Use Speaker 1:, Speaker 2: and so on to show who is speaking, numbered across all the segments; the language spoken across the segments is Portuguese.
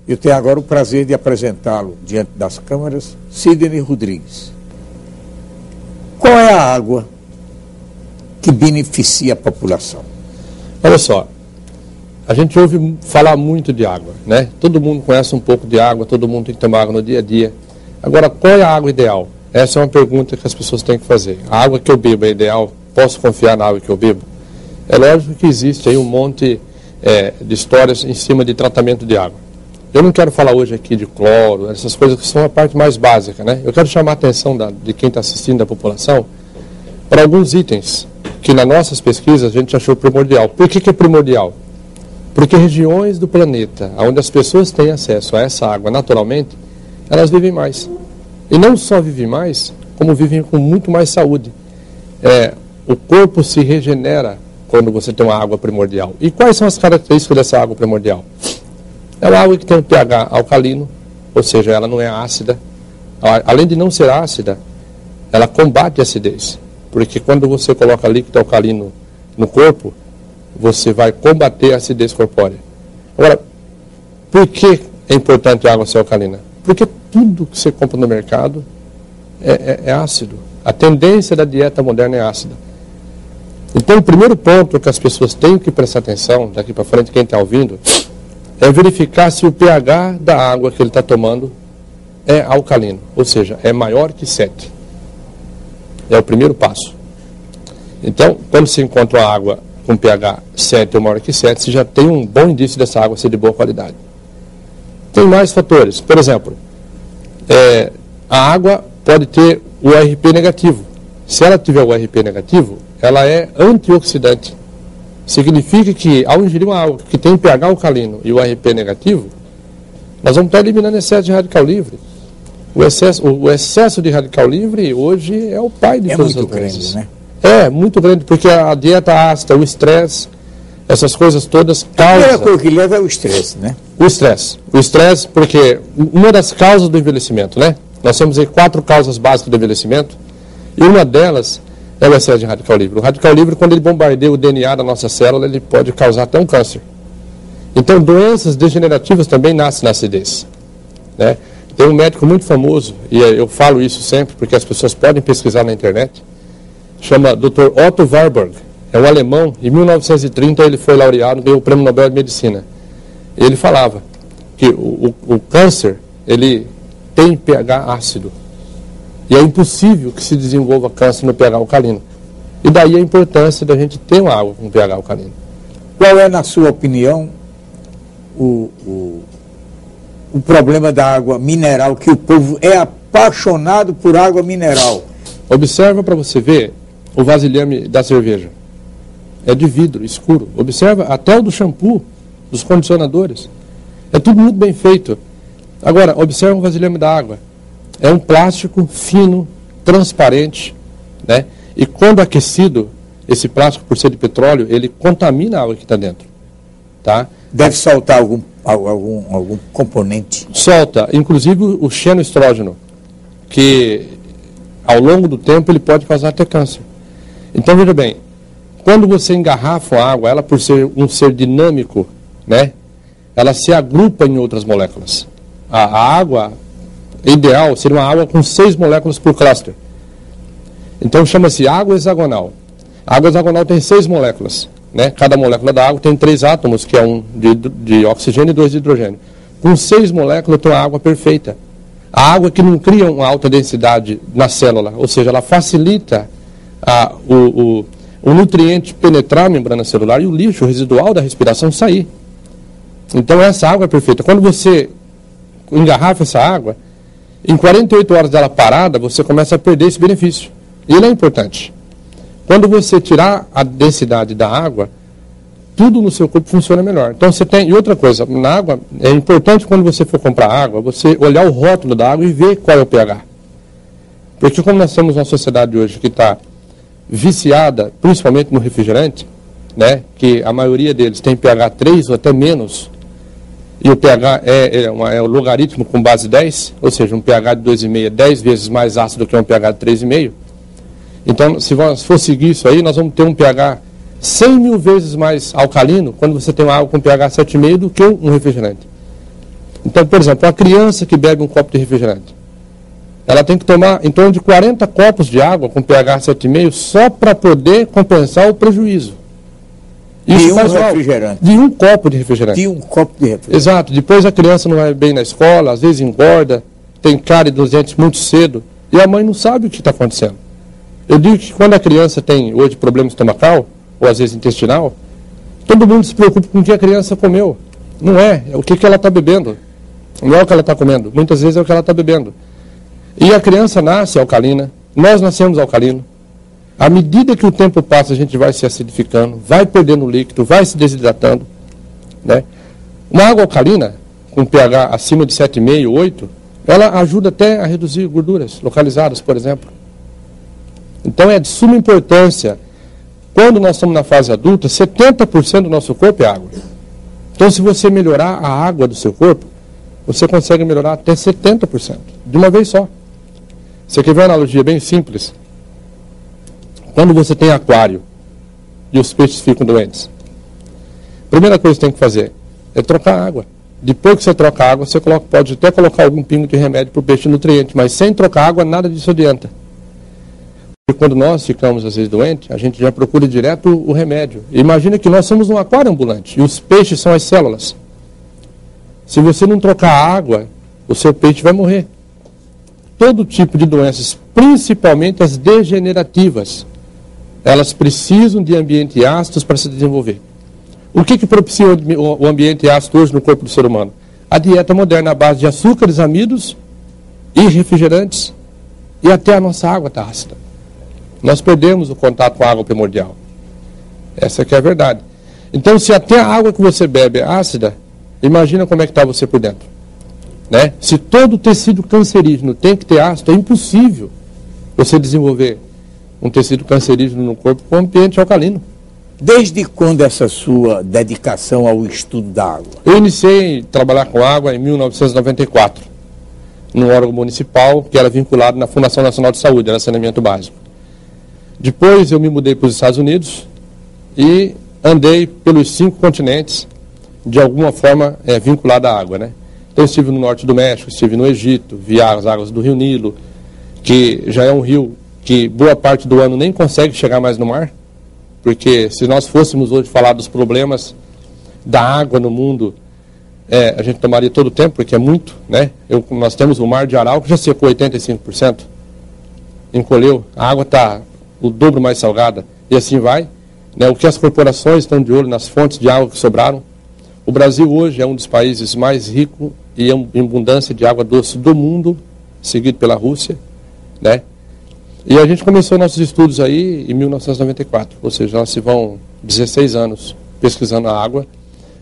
Speaker 1: Eu tenho agora o prazer de apresentá-lo diante das câmeras, Sidney Rodrigues. Qual é a água que beneficia a população?
Speaker 2: Olha só, a gente ouve falar muito de água, né? Todo mundo conhece um pouco de água, todo mundo tem que tomar água no dia a dia. Agora, qual é a água ideal? Essa é uma pergunta que as pessoas têm que fazer. A água que eu bebo é ideal? Posso confiar na água que eu bebo? É lógico que existe aí um monte de histórias em cima de tratamento de água. Eu não quero falar hoje aqui de cloro, essas coisas que são a parte mais básica, né? Eu quero chamar a atenção de quem está assistindo, da população, para alguns itens que nas nossas pesquisas a gente achou primordial. Por que é primordial? Porque regiões do planeta onde as pessoas têm acesso a essa água naturalmente, elas vivem mais. E não só vivem mais, como vivem com muito mais saúde. O corpo se regenera quando você tem uma água primordial. E quais são as características dessa água primordial? É uma água que tem um pH alcalino, ou seja, ela não é ácida. Além de não ser ácida, ela combate a acidez. Porque quando você coloca líquido alcalino no corpo, você vai combater a acidez corpórea. Agora, por que é importante a água ser alcalina? Porque tudo que você compra no mercado é ácido. A tendência da dieta moderna é ácida. Então, o primeiro ponto que as pessoas têm que prestar atenção, daqui para frente, quem está ouvindo, é verificar se o pH da água que ele está tomando é alcalino, ou seja, é maior que 7. É o primeiro passo. Então, quando você encontra uma água com pH 7 ou maior que 7, você já tem um bom indício dessa água ser de boa qualidade. Tem mais fatores. Por exemplo, a água pode ter o ORP negativo. Se ela tiver o ORP negativo, ela é antioxidante. Significa que, ao ingerir uma água que tem pH alcalino e o ORP negativo, nós vamos estar eliminando excesso de radical livre. O excesso de radical livre hoje é o pai de todas as doenças. Né? É muito grande, porque a dieta ácida, o estresse, essas coisas todas causam... A primeira coisa que leva é o estresse, né? O estresse, porque uma das causas do envelhecimento, né? Nós temos aí 4 causas básicas do envelhecimento, e uma delas é o excesso de radical livre. O radical livre, quando ele bombardeia o DNA da nossa célula, ele pode causar até um câncer. Então, doenças degenerativas também nascem na acidez. Né? Tem um médico muito famoso, e eu falo isso sempre, porque as pessoas podem pesquisar na internet, chama Dr. Otto Warburg. É um alemão, em 1930 ele foi laureado, ganhou o Prêmio Nobel de Medicina. Ele falava que o câncer, ele tem pH ácido. E é impossível que se desenvolva câncer no pH alcalino. E daí a importância da gente ter uma água com pH alcalino.
Speaker 1: Qual é, na sua opinião, o problema da água mineral, que o povo é apaixonado por água mineral?
Speaker 2: Observa para você ver o vasilhame da cerveja. É de vidro, escuro. Observa até o do shampoo, dos condicionadores. É tudo muito bem feito. Agora, observa o vasilhame da água. É um plástico fino, transparente, né? E quando aquecido, esse plástico, por ser de petróleo, ele contamina a água que está dentro. Tá?
Speaker 1: Deve soltar algum componente?
Speaker 2: Solta, inclusive o xenoestrógeno, que ao longo do tempo ele pode causar até câncer. Então, veja bem, quando você engarrafa a água, ela por ser um ser dinâmico, né? Ela se agrupa em outras moléculas. A água ideal seria uma água com 6 moléculas por cluster. Então chama-se água hexagonal. A água hexagonal tem 6 moléculas. Né? Cada molécula da água tem 3 átomos, que é um de oxigênio e 2 de hidrogênio. Com 6 moléculas tem uma água perfeita. A água que não cria uma alta densidade na célula, ou seja, ela facilita o nutriente penetrar a membrana celular e o lixo residual da respiração sair. Então essa água é perfeita. Quando você engarrafa essa água, em 48 horas dela parada, você começa a perder esse benefício. E ele é importante. Quando você tirar a densidade da água, tudo no seu corpo funciona melhor. Então você tem... E outra coisa, na água, é importante quando você for comprar água, você olhar o rótulo da água e ver qual é o pH. Porque como nós temos uma sociedade hoje que está viciada, principalmente no refrigerante, né, que a maioria deles tem pH 3 ou até menos, e o pH é o logaritmo com base 10, ou seja, um pH de 2,5 é 10 vezes mais ácido que um pH de 3,5. Então, se for seguir isso aí, nós vamos ter um pH 100 mil vezes mais alcalino quando você tem uma água com pH 7,5 do que um refrigerante. Então, por exemplo, uma criança que bebe um copo de refrigerante, ela tem que tomar em torno de 40 copos de água com pH 7,5 só para poder compensar o prejuízo. Isso
Speaker 1: de um refrigerante.
Speaker 2: De um copo de refrigerante.
Speaker 1: De um copo de refrigerante.
Speaker 2: Exato. Depois a criança não vai bem na escola, às vezes engorda, tem cárie dos dentes muito cedo, e a mãe não sabe o que está acontecendo. Eu digo que quando a criança tem hoje problema estomacal, ou às vezes intestinal, todo mundo se preocupa com o que a criança comeu. Não é o que ela está bebendo. Não é o que ela está comendo. Muitas vezes é o que ela está bebendo. E a criança nasce alcalina, nós nascemos alcalino. À medida que o tempo passa, a gente vai se acidificando, vai perdendo líquido, vai se desidratando. Né? Uma água alcalina, com pH acima de 7,5, 8, ela ajuda até a reduzir gorduras localizadas, por exemplo. Então é de suma importância. Quando nós estamos na fase adulta, 70% do nosso corpo é água. Então, se você melhorar a água do seu corpo, você consegue melhorar até 70%, de uma vez só. Você quer ver uma analogia bem simples? Quando você tem aquário e os peixes ficam doentes, a primeira coisa que você tem que fazer é trocar a água. Depois que você troca a água, você pode até colocar algum pingo de remédio para o peixe nutriente, mas sem trocar água, nada disso adianta. E quando nós ficamos, às vezes, doentes, a gente já procura direto o remédio. Imagina que nós somos um aquário ambulante, e os peixes são as células. Se você não trocar a água, o seu peixe vai morrer. Todo tipo de doenças, principalmente as degenerativas, elas precisam de ambientes ácidos para se desenvolver. O que propicia o ambiente ácido hoje no corpo do ser humano? A dieta moderna à base de açúcares, amidos e refrigerantes, e até a nossa água está ácida. Nós perdemos o contato com a água primordial. Essa que é a verdade. Então, se até a água que você bebe é ácida, imagina como é que está você por dentro. Né? Se todo tecido cancerígeno tem que ter ácido, é impossível você desenvolver um tecido cancerígeno no corpo com ambiente alcalino.
Speaker 1: Desde quando essa sua dedicação ao estudo da água?
Speaker 2: Eu iniciei a trabalhar com água em 1994, num órgão municipal que era vinculado na Fundação Nacional de Saúde, era saneamento básico. Depois eu me mudei para os Estados Unidos e andei pelos 5 continentes, de alguma forma vinculado à água, né? Então eu estive no norte do México, estive no Egito, vi as águas do Rio Nilo, que já é um rio que boa parte do ano nem consegue chegar mais no mar, porque se nós fôssemos hoje falar dos problemas da água no mundo, a gente tomaria todo o tempo, porque é muito, né? Nós temos o mar de Aral que já secou 85%, encolheu, a água está o dobro mais salgada, e assim vai. Né? O que as corporações estão de olho nas fontes de água que sobraram. O Brasil hoje é um dos países mais ricos e em abundância de água doce do mundo, seguido pela Rússia, né? E a gente começou nossos estudos aí em 1994, ou seja, nós se vão 16 anos pesquisando a água,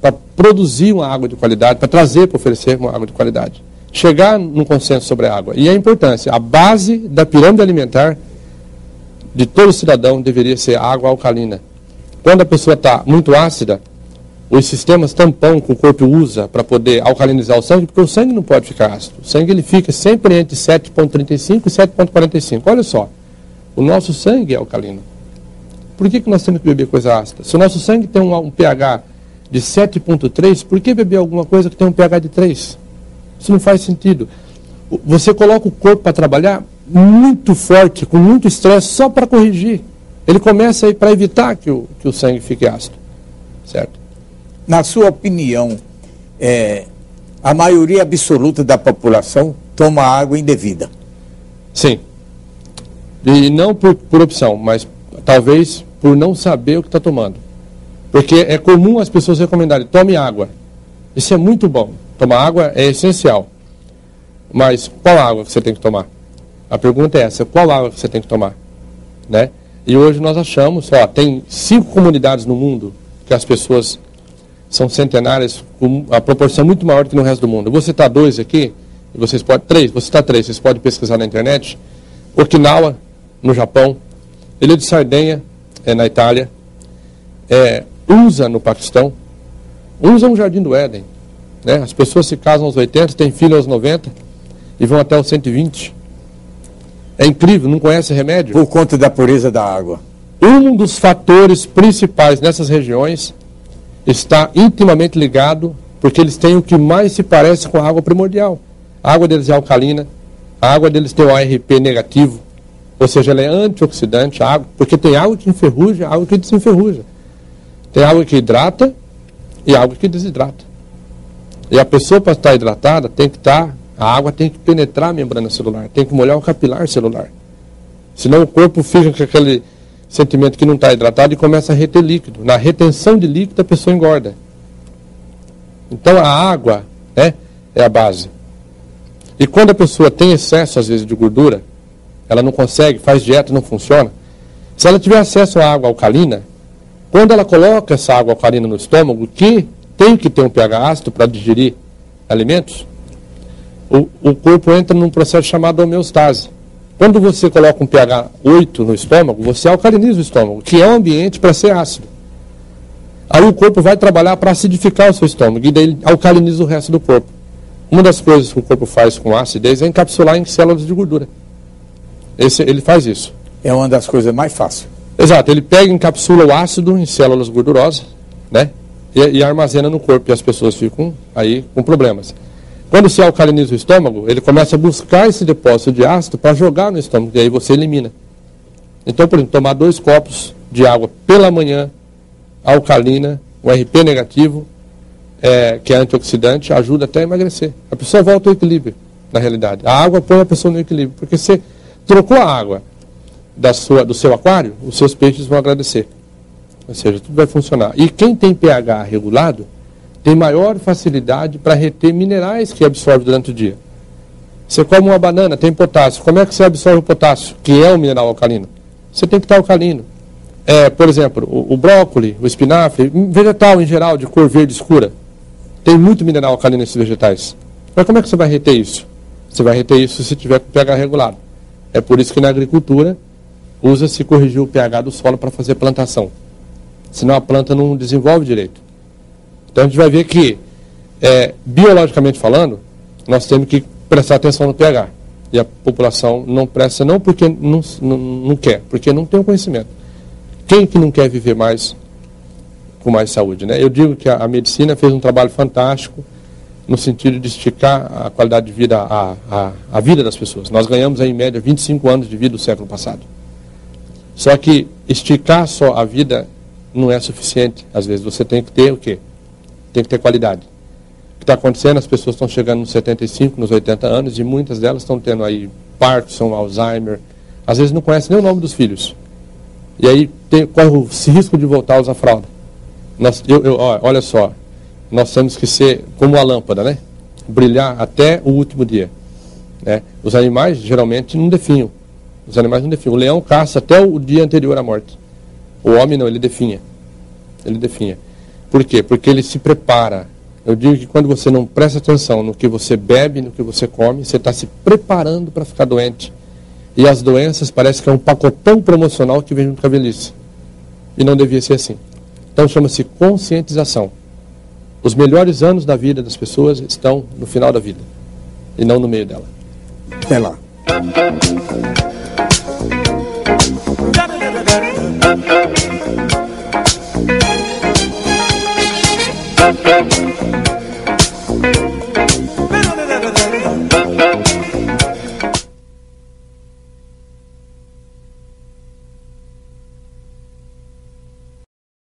Speaker 2: para produzir uma água de qualidade, para trazer, para oferecer uma água de qualidade. Chegar num consenso sobre a água. E a importância, a base da pirâmide alimentar de todo cidadão deveria ser água alcalina. Quando a pessoa está muito ácida, os sistemas tampão que o corpo usa para poder alcalinizar o sangue, porque o sangue não pode ficar ácido. O sangue ele fica sempre entre 7,35 e 7,45. Olha só, o nosso sangue é alcalino. Por que nós temos que beber coisa ácida? Se o nosso sangue tem um pH de 7,3, por que beber alguma coisa que tem um pH de 3? Isso não faz sentido. Você coloca o corpo para trabalhar muito forte, com muito estresse, só para corrigir. Ele começa aí para evitar que o sangue fique ácido. Certo?
Speaker 1: Na sua opinião, a maioria absoluta da população toma água indevida?
Speaker 2: Sim. E não por opção, mas talvez por não saber o que está tomando. Porque é comum as pessoas recomendarem, tome água. Isso é muito bom. Tomar água é essencial. Mas qual água que você tem que tomar? A pergunta é essa, qual água que você tem que tomar? Né? E hoje nós achamos, tem 5 comunidades no mundo que as pessoas são centenárias, com a proporção muito maior que no resto do mundo. Eu vou citar 2 aqui, e vocês podem, 3, vou citar 3, vocês podem pesquisar na internet. Okinawa, no Japão, Ilha de Sardenha, na Itália, USA, no Paquistão. USA é um jardim do Éden. Né? As pessoas se casam aos 80, têm filhos aos 90 e vão até os 120. É incrível, não conhece remédio?
Speaker 1: Por conta da pureza da água.
Speaker 2: Um dos fatores principais nessas regiões está intimamente ligado, porque eles têm o que mais se parece com a água primordial. A água deles é alcalina, a água deles tem o ARP negativo, ou seja, ela é antioxidante, a água, porque tem água que enferruja, água que desenferruja. Tem água que hidrata e água que desidrata. E a pessoa, para estar hidratada, a água tem que penetrar a membrana celular, tem que molhar o capilar celular. Senão o corpo fica com aquele sentimento que não está hidratado e começa a reter líquido. Na retenção de líquido, a pessoa engorda. Então a água, né, é a base. E quando a pessoa tem excesso, às vezes, de gordura, ela não consegue, faz dieta, não funciona. Se ela tiver acesso à água alcalina, quando ela coloca essa água alcalina no estômago, que tem que ter um pH ácido para digerir alimentos, o corpo entra num processo chamado homeostase. Quando você coloca um pH 8 no estômago, você alcaliniza o estômago, que é um ambiente para ser ácido. Aí o corpo vai trabalhar para acidificar o seu estômago, e daí ele alcaliniza o resto do corpo. Uma das coisas que o corpo faz com acidez é encapsular em células de gordura. Ele faz isso.
Speaker 1: É uma das coisas mais fáceis.
Speaker 2: Exato, ele pega e encapsula o ácido em células gordurosas, né? E armazena no corpo, e as pessoas ficam aí com problemas. Quando se alcaliniza o estômago, ele começa a buscar esse depósito de ácido para jogar no estômago, e aí você elimina. Então, por exemplo, tomar 2 copos de água pela manhã, alcalina, o RP negativo, que é antioxidante, ajuda até a emagrecer. A pessoa volta ao equilíbrio, na realidade. A água põe a pessoa no equilíbrio, porque você trocou a água do seu aquário, os seus peixes vão agradecer. Ou seja, tudo vai funcionar. E quem tem pH regulado, tem maior facilidade para reter minerais que absorve durante o dia. Você come uma banana, tem potássio. Como é que você absorve o potássio, que é um mineral alcalino? Você tem que estar alcalino. Por exemplo, o brócolis, o espinafre, vegetal em geral, de cor verde escura, tem muito mineral alcalino nesses vegetais. Mas como é que você vai reter isso? Você vai reter isso se tiver com pH regulado. É por isso que na agricultura usa-se corrigir o pH do solo para fazer plantação. Senão a planta não desenvolve direito. Então a gente vai ver que, biologicamente falando, nós temos que prestar atenção no pH. E a população não presta, não porque não quer, porque não tem o conhecimento. Quem que não quer viver mais com mais saúde, né? Eu digo que a medicina fez um trabalho fantástico no sentido de esticar a qualidade de vida, a vida das pessoas. Nós ganhamos aí, em média 25 anos de vida do século passado. Só que esticar só a vida não é suficiente. Às vezes você tem que ter o quê? Tem que ter qualidade. O que está acontecendo? As pessoas estão chegando nos 75, nos 80 anos, e muitas delas estão tendo aí Parkinson, Alzheimer. Às vezes não conhecem nem o nome dos filhos. E aí corre o risco de voltar a usar fralda. Olha só, nós temos que ser como a lâmpada, né? Brilhar até o último dia. Né? Os animais geralmente não definham. Os animais não definham. O leão caça até o dia anterior à morte. O homem não, ele definha. Ele definha. Por quê? Porque ele se prepara. Eu digo que quando você não presta atenção no que você bebe, no que você come, você está se preparando para ficar doente. E as doenças parece que é um pacotão promocional que vem junto com a velhice. E não devia ser assim. Então chama-se conscientização. Os melhores anos da vida das pessoas estão no final da vida. E não no meio dela.
Speaker 1: Até lá.